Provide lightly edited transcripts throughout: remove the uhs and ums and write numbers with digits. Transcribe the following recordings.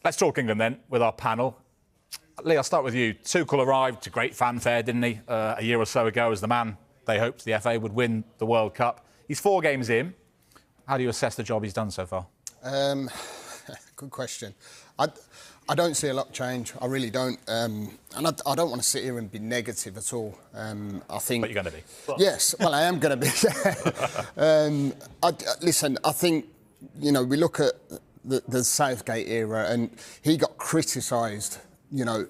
Let's talk England then with our panel. Lee, I'll start with you. Tuchel arrived to great fanfare, didn't he, a year or so ago as the man they hoped the FA would win the World Cup. He's 4 games in. How do you assess the job he's done so far? Good question. I don't see a lot of change. I really don't. And I don't want to sit here and be negative at all. I think... But you're going to be. Yes, well, I am going to be. Listen, I think, you know, we look at the Southgate era and he got criticised, you know,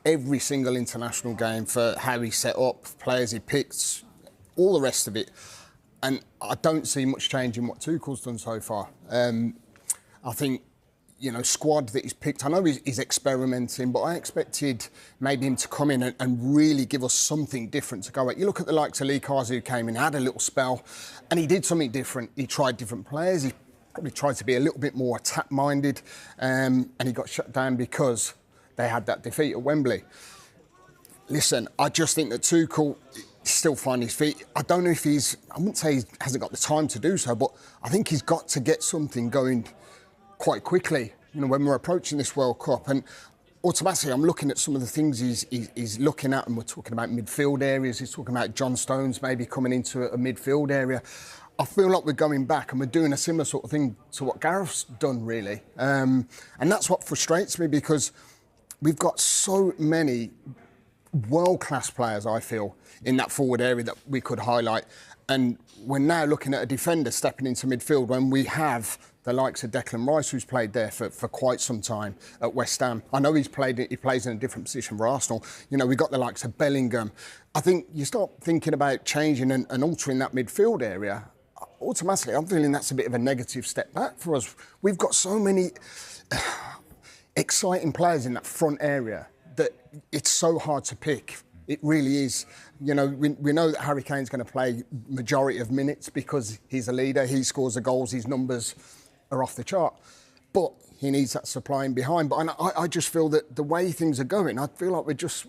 every single international game for how he set up, players he picked, all the rest of it. And I don't see much change in what Tuchel's done so far. I think, you know, squad that he's picked, I know he's experimenting, but I expected maybe him to come in and really give us something different to go at. You look at the likes of Lee Carter, who came in, had a little spell, and he did something different. He tried different players. He probably tried to be a little bit more attack-minded, and he got shut down because they had that defeat at Wembley. Listen, I just think that Tuchel still find his feet. I don't know if I wouldn't say he hasn't got the time to do so, but I think he's got to get something going quite quickly, you know, when we're approaching this World Cup. And automatically, I'm looking at some of the things he's looking at, and we're talking about midfield areas. He's talking about John Stones maybe coming into a midfield area. I feel like we're going back and we're doing a similar sort of thing to what Gareth's done, really. And that's what frustrates me, because we've got so many world-class players, I feel, in that forward area that we could highlight. And we're now looking at a defender stepping into midfield when we have the likes of Declan Rice, who's played there for quite some time at West Ham. I know he plays in a different position for Arsenal. You know, we've got the likes of Bellingham. I think you start thinking about changing and altering that midfield area, automatically I'm feeling that's a bit of a negative step back for us. We've got so many exciting players in that front area that it's so hard to pick. It really is. You know, we know that Harry Kane's going to play majority of minutes because he's a leader, he scores the goals, his numbers are off the chart. But he needs that supplying behind. But I just feel that the way things are going, I feel like we're just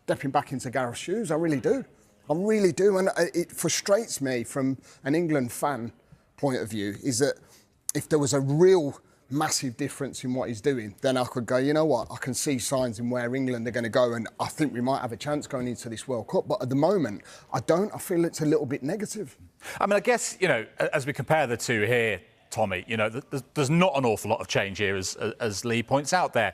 stepping back into Gareth's shoes. I really do. I really do. And it frustrates me from an England fan point of view, is that if there was a real massive difference in what he's doing, then I could go, you know what, I can see signs in where England are going to go, and I think we might have a chance going into this World Cup. But at the moment, I don't. I feel it's a little bit negative. I mean, I guess, you know, as we compare the two here, Tommy, you know, there's not an awful lot of change here, as Lee points out there.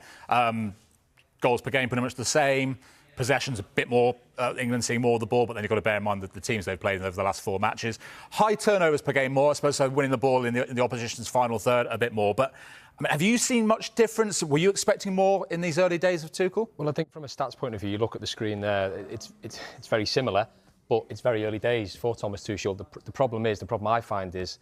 Goals per game pretty much the same. Possession's a bit more, England seeing more of the ball, but then you've got to bear in mind that the teams they've played over the last 4 matches. High turnovers per game more, I suppose, so winning the ball in the opposition's final third a bit more. But I mean, have you seen much difference? Were you expecting more in these early days of Tuchel? Well, I think from a stats point of view, you look at the screen there, it's very similar, but it's very early days for Thomas Tuchel. The problem I find is,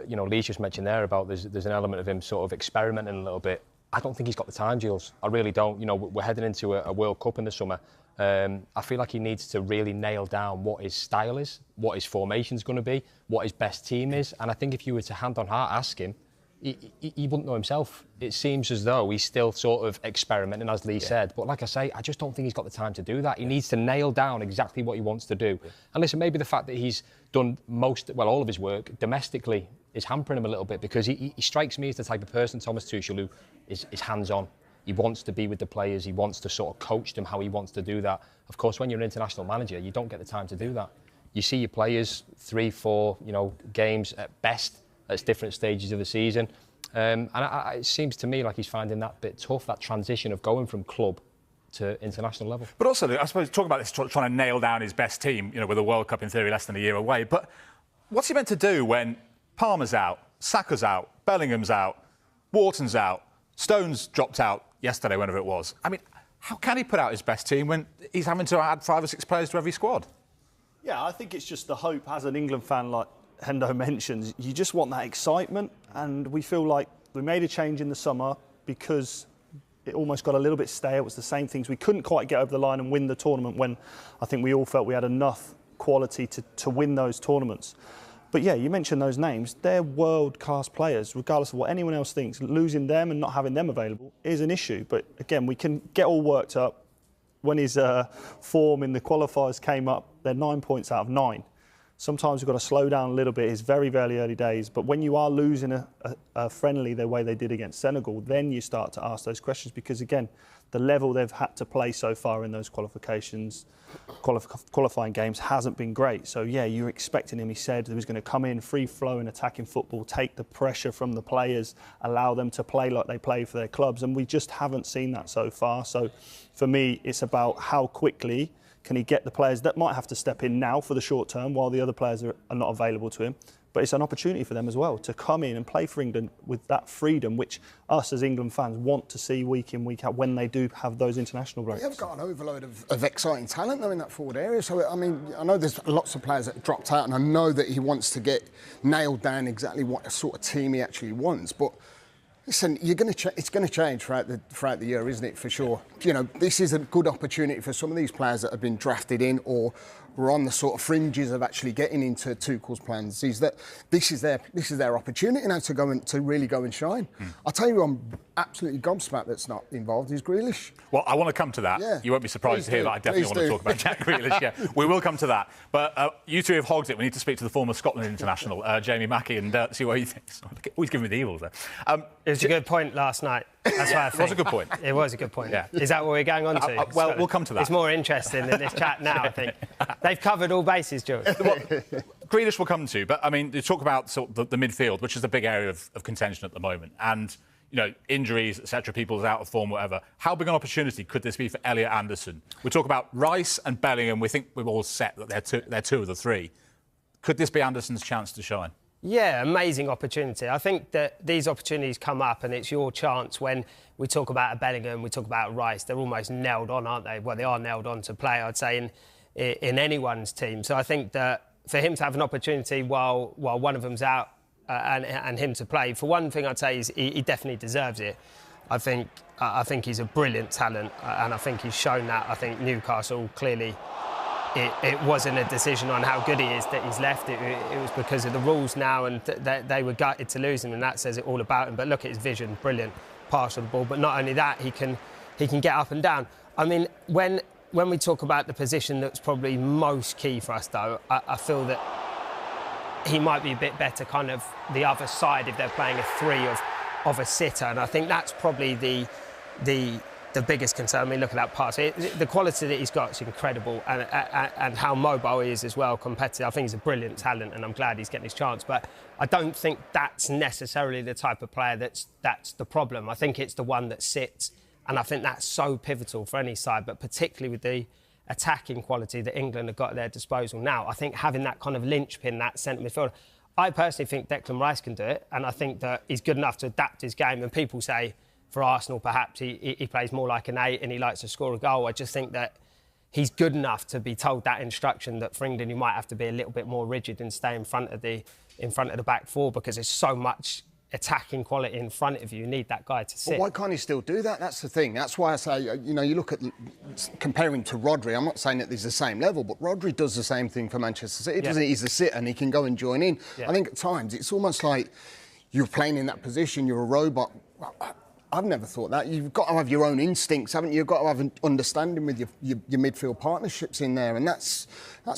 you know, Lee's just mentioned there about there's an element of him sort of experimenting a little bit. I don't think he's got the time, Jules. I really don't. You know, we're heading into a World Cup in the summer. I feel like he needs to really nail down what his style is, what his formation's going to be, what his best team is. And I think if you were to hand on heart ask him, he wouldn't know himself. It seems as though he's still sort of experimenting, as Lee said. But like I say, I just don't think he's got the time to do that. He needs to nail down exactly what he wants to do. And listen, maybe the fact that he's done all of his work domestically is hampering him a little bit, because he strikes me as the type of person, Thomas Tuchel, who is hands-on. He wants to be with the players. He wants to sort of coach them how he wants to do that. Of course, when you're an international manager, you don't get the time to do that. You see your players 3, 4, you know, games at best at different stages of the season. And it seems to me like he's finding that bit tough, that transition of going from club to international level. But also, I suppose, talking about this, trying to nail down his best team, you know, with a World Cup in theory less than a year away. But what's he meant to do when Palmer's out, Saka's out, Bellingham's out, Wharton's out, Stones dropped out yesterday, whenever it was? I mean, how can he put out his best team when he's having to add 5 or 6 players to every squad? Yeah, I think it's just the hope, as an England fan, like Hendo mentions, you just want that excitement, and we feel like we made a change in the summer because it almost got a little bit stale. It was the same things. We couldn't quite get over the line and win the tournament when I think we all felt we had enough quality to win those tournaments. But yeah, you mentioned those names. They're world-class players, regardless of what anyone else thinks. Losing them and not having them available is an issue. But again, we can get all worked up. When his form in the qualifiers came up, they're 9 points out of 9. Sometimes we've got to slow down a little bit. It's very, very early days. But when you are losing a friendly the way they did against Senegal, then you start to ask those questions because, again, the level they've had to play so far in those qualifying games hasn't been great. So, yeah, you're expecting him, he said, he was going to come in, free-flowing, attacking football, take the pressure from the players, allow them to play like they play for their clubs. And we just haven't seen that so far. So, for me, it's about how quickly can he get the players that might have to step in now for the short term while the other players are not available to him. But it's an opportunity for them as well to come in and play for England with that freedom, which us as England fans want to see week in, week out when they do have those international breaks. They've got an overload of exciting talent, though, in that forward area. So, I mean, I know there's lots of players that have dropped out, and I know that he wants to get nailed down exactly what sort of team he actually wants. But listen, it's going to change throughout the year, isn't it, for sure? You know, this is a good opportunity for some of these players that have been drafted in or were on the sort of fringes of actually getting into Tuchel's plans. Is that this is their opportunity now to really go and shine. I'll tell you, I'm absolutely gobsmacked that's not involved. Is Grealish? Well, I want to come to that. Yeah. You won't be surprised to hear that I definitely want to talk about Jack Grealish. Yeah, we will come to that. But you two have hogged it. We need to speak to the former Scotland international, Jamie Mackie, and see what he thinks. Always giving me the evils there. It was a good point last night. That's why I think. It was a good point. It was a good point. Yeah. Is that what we're going on to? Well, we'll come to that. It's more interesting than this chat now, I think. They've covered all bases, George. Well, Grealish will come to, but I mean, you talk about sort of the midfield, which is a big area of contention at the moment, and you know, injuries, etc., people's out of form, whatever. How big an opportunity could this be for Elliot Anderson? We talk about Rice and Bellingham. We think we've all set that they're two of the three. Could this be Anderson's chance to shine? Yeah, amazing opportunity. I think that these opportunities come up and it's your chance when we talk about a Bellingham, we talk about a Rice. They're almost nailed on, aren't they? Well, they are nailed on to play, I'd say, in anyone's team. So I think that for him to have an opportunity while one of them's out and him to play, for one thing I'd say is he definitely deserves it. I think he's a brilliant talent and I think he's shown that. I think Newcastle clearly... It wasn't a decision on how good he is that he's left. It was because of the rules now, and they were gutted to lose him, and that says it all about him. But look at his vision, brilliant pass of the ball. But not only that, he can get up and down. I mean, when we talk about the position that's probably most key for us, though, I feel that he might be a bit better, kind of the other side if they're playing a three of a sitter, and I think that's probably the biggest concern. I mean, look at that pass. The quality that he's got is incredible, and how mobile he is as well, competitive. I think he's a brilliant talent, and I'm glad he's getting his chance. But I don't think that's necessarily the type of player that's the problem. I think it's the one that sits, and I think that's so pivotal for any side, but particularly with the attacking quality that England have got at their disposal now. I think having that kind of linchpin, that centre midfielder, I personally think Declan Rice can do it, and I think that he's good enough to adapt his game. And people say, for Arsenal, perhaps he plays more like an 8 and he likes to score a goal. I just think that he's good enough to be told that instruction that for England you might have to be a little bit more rigid and stay in front of the back four because there's so much attacking quality in front of you. You need that guy to sit. Well, why can't he still do that? That's the thing. That's why I say, you know, you look at comparing to Rodri. I'm not saying that there's the same level, but Rodri does the same thing for Manchester City, doesn't he? He's a sitter and he can go and join in. Yeah. I think at times it's almost like you're playing in that position. You're a robot. I've never thought that. You've got to have your own instincts, haven't you? You've got to have an understanding with your midfield partnerships in there. And that's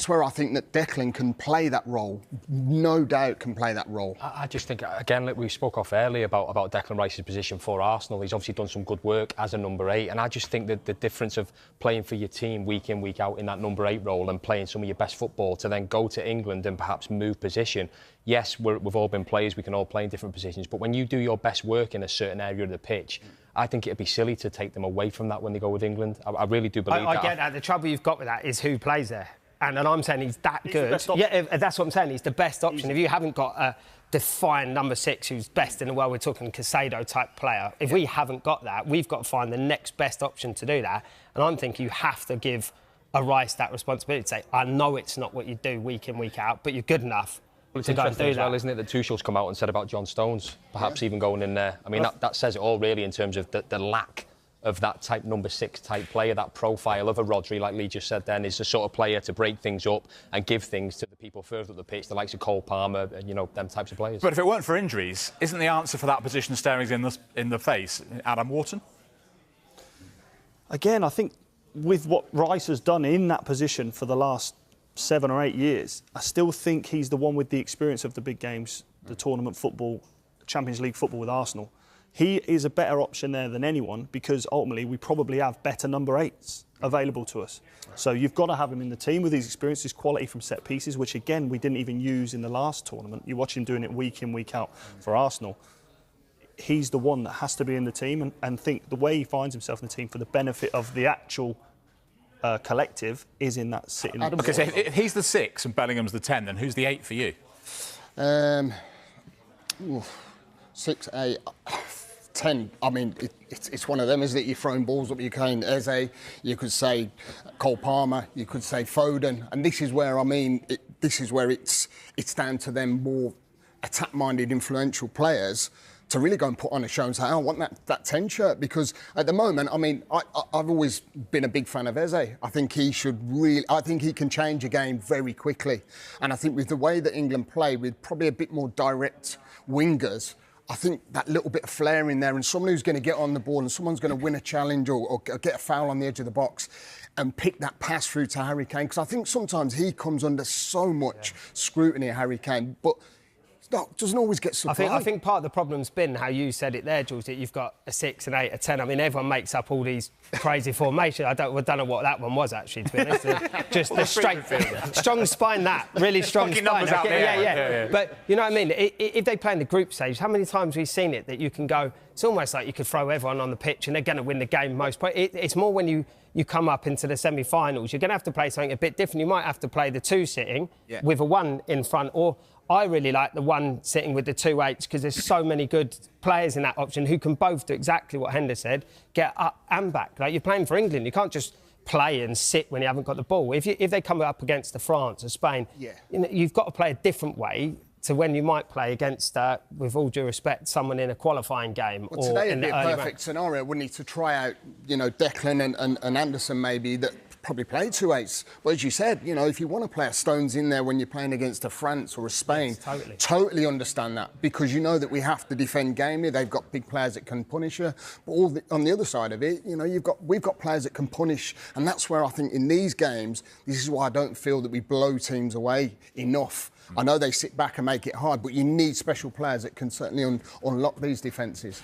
where I think that Declan can play that role. No doubt can play that role. I just think, again, like we spoke off earlier about Declan Rice's position for Arsenal. He's obviously done some good work as a number 8. And I just think that the difference of playing for your team week in, week out in that number 8 role and playing some of your best football to then go to England and perhaps move position. Yes, we've all been players, we can all play in different positions, but when you do your best work in a certain area of the pitch, I think it'd be silly to take them away from that when they go with England. I really do believe that. I get that. The trouble you've got with that is who plays there. And I'm saying he's that good. Yeah, that's what I'm saying. He's the best option. If you haven't got a defined number 6 who's best in the world, we're talking Casado-type player. If we haven't got that, we've got to find the next best option to do that. And I'm thinking you have to give a Rice that responsibility to say, I know it's not what you do week in, week out, but you're good enough. Well, it's interesting as well, isn't it, that Tuchel's come out and said about John Stones, perhaps even going in there. I mean, that says it all, really, in terms of the lack of that type number 6 type player, that profile of a Rodri, like Lee just said then, is the sort of player to break things up and give things to the people further up the pitch, the likes of Cole Palmer, and, you know, them types of players. But if it weren't for injuries, isn't the answer for that position staring in the face Adam Wharton? Again, I think with what Rice has done in that position for the last 7 or 8 years, I still think he's the one with the experience of the big games, the tournament football, Champions League football with Arsenal. He is a better option there than anyone because ultimately we probably have better number 8s available to us. So you've got to have him in the team with his experience, his quality from set pieces, which again we didn't even use in the last tournament. You watch him doing it week in, week out for Arsenal. He's the one that has to be in the team, and think the way he finds himself in the team for the benefit of the actual collective is in that sitting. Okay, so if he's the 6 and Bellingham's the 10, then who's the 8 for you? 6, 8, 10. I mean, it's one of them, isn't it? You're throwing balls up your cane. Eze, you could say Cole Palmer, you could say Foden, and this is where it's down to them more attack-minded, influential players to really go and put on a show and say, I want that 10 shirt, because at the moment, I mean, I've always been a big fan of Eze. I think he can change a game very quickly. And I think with the way that England play, with probably a bit more direct wingers, I think that little bit of flair in there and someone who's going to get on the ball and someone's going to win a challenge or get a foul on the edge of the box and pick that pass through to Harry Kane. Because I think sometimes he comes under so much scrutiny, Harry Kane, but doesn't always get supplied. I think part of the problem's been how you said it there, Jules, that you've got a 6, an 8, a 10. I mean, everyone makes up all these crazy formations. I don't know what that one was, actually, to be honest. Just the straight, strong spine, that. Really strong spine. Yeah. But, you know what I mean? If they play in the group stage, how many times have we seen it that you can go... It's almost like you could throw everyone on the pitch and they're going to win the game most... It's more when you come up into the semi-finals, you're going to have to play something a bit different. You might have to play the 2 sitting with a 1 in front, or... I really like the 1 sitting with the 2 8s because there's so many good players in that option who can both do exactly what Hender said, get up and back. Like, you're playing for England. You can't just play and sit when you haven't got the ball. If they come up against the France or Spain, you know, you've got to play a different way to when you might play against, with all due respect, someone in a qualifying game. Well, today would be a perfect scenario, wouldn't it, to try out, you know, Declan and Anderson maybe, that probably play 2 8s. But as you said, you know, if you want to play a Stones in there when you're playing against a France or a Spain, totally understand that, because you know that we have to defend gamely. They've got big players that can punish you. But on the other side of it, you know, we've got players that can punish, and that's where I think in these games, this is why I don't feel that we blow teams away enough. I know they sit back and make it hard, but you need special players that can certainly unlock these defences.